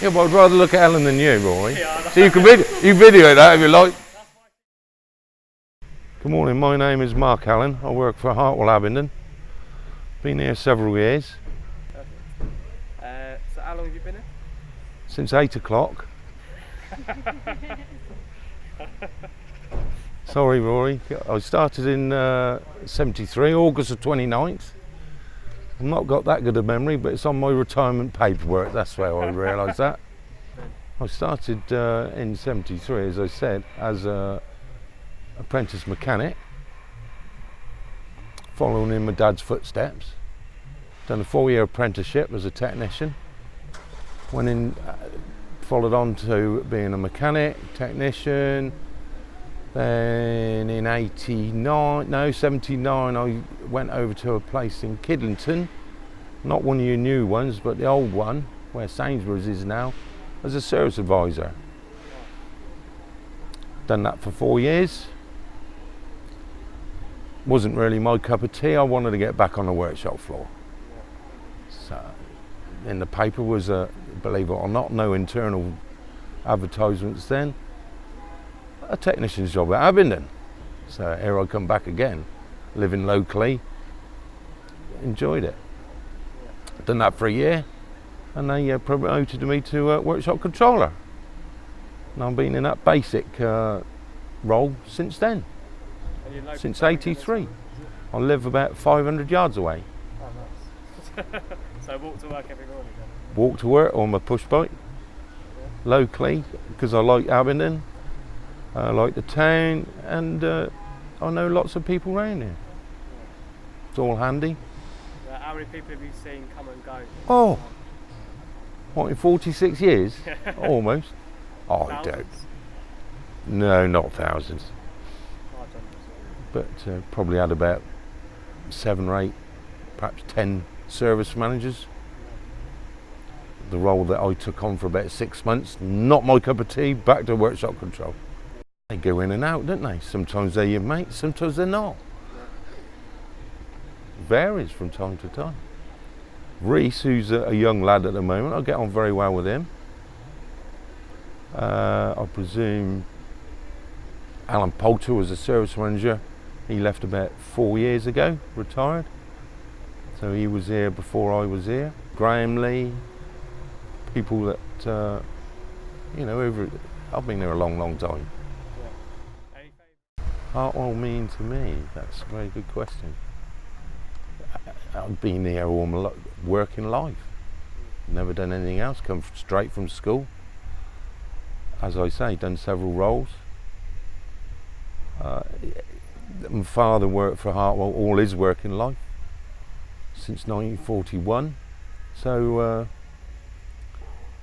Yeah, but I'd rather look at Ellen than you, Rory. Yeah, So you can video that if you like. Good morning, my name is Mark Allen. I work for Hartwell Abingdon. Been here several years. Perfect. So how long have you been here? Since 8 o'clock. Sorry, Rory. I started in 73, August the 29th. I've not got that good a memory, but it's on my retirement paperwork. That's where I realised that. I started in 73, as I said, as a apprentice mechanic, following in my dad's footsteps. Done a 4-year apprenticeship as a technician. Went in, followed on to being a mechanic, technician. Then in 79, I went over to a place in Kidlington, not one of your new ones, but the old one, where Sainsbury's is now, as a service advisor. Done that for 4 years. Wasn't really my cup of tea. I wanted to get back on the workshop floor. So in the paper was, believe it or not, no internal advertisements then, a technician's job at Abingdon. So here I come back again, living locally, enjoyed it. Done that for a year, and they promoted me to workshop controller. And I've been in that basic role since then, since 83. I live about 500 yards away. Oh, nice. So walk to work every morning then? Walk to work on my push bike, locally, because I like Abingdon. I like the town, and I know lots of people around here. It's all handy. How many people have you seen come and go? Oh, what, in 46 years? Almost. Oh, I don't. Thousands? No, not thousands. Oh, I don't know. But probably had about 7 or 8, perhaps 10 service managers. The role that I took on for about 6 months, not my cup of tea, back to workshop control. They go in and out, don't they? Sometimes they're your mates, sometimes they're not. Varies from time to time. Reese, who's a young lad at the moment, I get on very well with him. I presume Alan Poulter was a service manager. He left about 4 years ago, retired. So he was here before I was here. Graham Lee, people that, I've been here a long, long time. Hartwell mean to me? That's a very good question. I've been here all my working life. Never done anything else, come straight from school. As I say, done several roles. My father worked for Hartwell all his working life since 1941. So,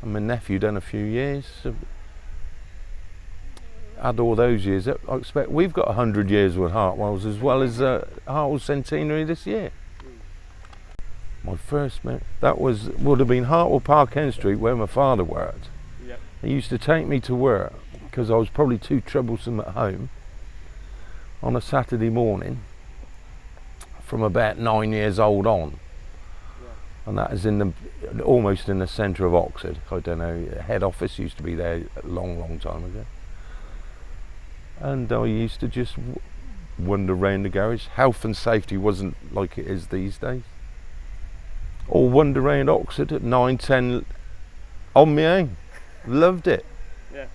and my nephew done a few years. So, had all those years. I expect we've got 100 years with Hartwells, as well as Hartwell centenary this year. My first that would have been Hartwell Park, End Street, where my father worked. Yep. He used to take me to work because I was probably too troublesome at home on a Saturday morning from about 9 years old on. And that is almost in the centre of Oxford. I don't know, head office used to be there a long, long time ago. And I used to just wander around the garage. Health and safety wasn't like it is these days. Or wander around Oxford at 9, 10 on my own. Loved it. Yeah.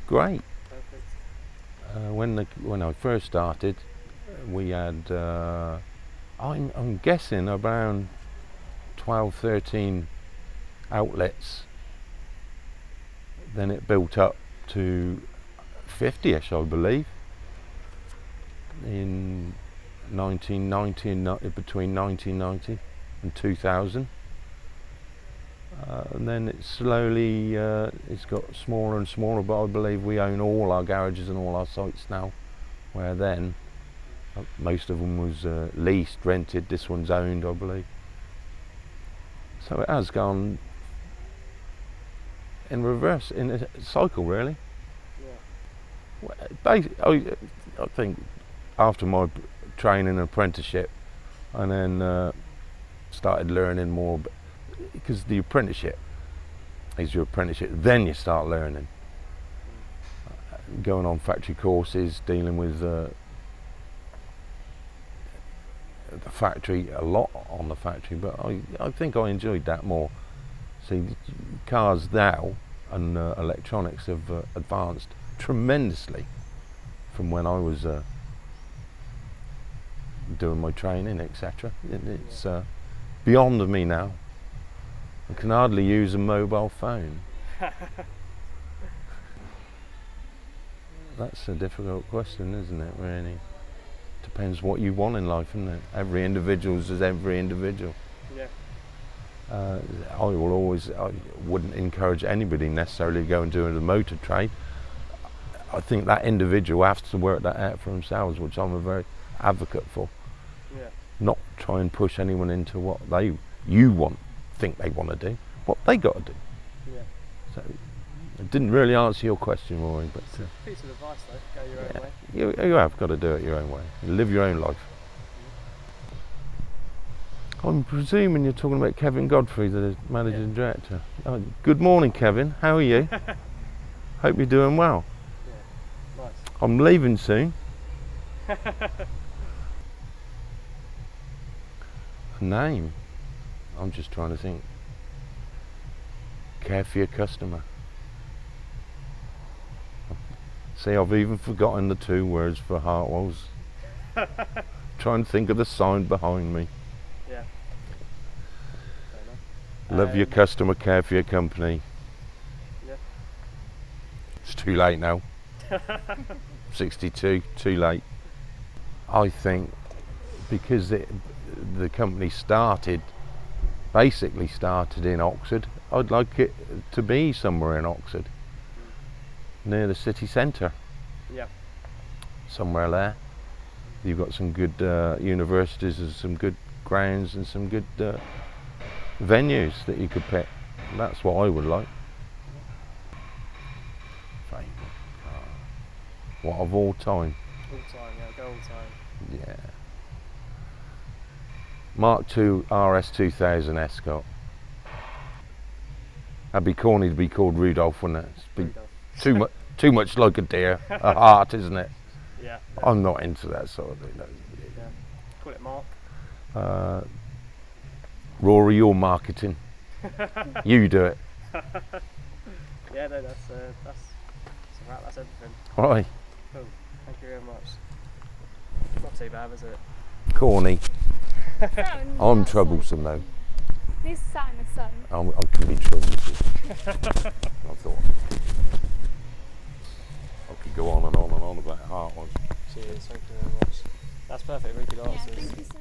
Great. Perfect. When I first started, we had, I'm guessing around 12, 13 outlets. Then it built up to 50ish, I believe, in 1990, between 1990 and 2000. And then it slowly, it's got smaller and smaller, but I believe we own all our garages and all our sites now, where then most of them was leased, rented. This one's owned, I believe. So it has gone in reverse, in a cycle, really. I think after my training and apprenticeship, and then started learning more, because the apprenticeship is your apprenticeship. Then you start learning, going on factory courses, dealing with the factory, a lot on the factory, but I think I enjoyed that more. See, cars now and electronics have advanced tremendously from when I was doing my training, etc. It's beyond me now. I can hardly use a mobile phone. That's a difficult question, isn't it, really? Depends what you want in life, isn't it? Every individual's is every individual. Yeah. I wouldn't encourage anybody necessarily to go and do the motor trade. I think that individual has to work that out for themselves, which I'm a very advocate for. Yeah. Not try and push anyone into what think they want to do, what they got to do. Yeah. So it didn't really answer your question, Rory, but It's a piece of advice though, go your own way. you have got to do it your own way. Live your own life. I'm presuming you're talking about Kevin Godfrey, the managing director. Oh, good morning, Kevin. How are you? Hope you're doing well. Yeah. Nice. I'm leaving soon. A name? I'm just trying to think. Care for your customer. See, I've even forgotten the 2 words for Hartwell's. Try and think of the sign behind me. Yeah. Love your customer, care for your company. Yeah. It's too late now. 62, too late. I think because the company basically started in Oxford, I'd like it to be somewhere in Oxford, near the city centre. Yeah. Somewhere there. You've got some good universities and some good grounds and some good venues that you could pick. That's what I would like. Favourite car. What of all time? All time, yeah, go all time. Yeah. Mark II RS 2000 Escort. That'd be corny to be called Rudolph, wouldn't it? It'd be too much like a deer, a heart, isn't it? Yeah. I'm not into that sort of thing. No. Yeah. Call it Mark. Rory, you're marketing. You do it. Yeah, no, that's a wrap. That's everything. All right. Cool. Thank you very much. Not too bad, is it? Corny. I'm troublesome though. This sat in the sun. I can be troublesome. I thought I could go on and on and on about Hartwell. Cheers, thank you very much. That's perfect, really good Yeah, answers. thank you so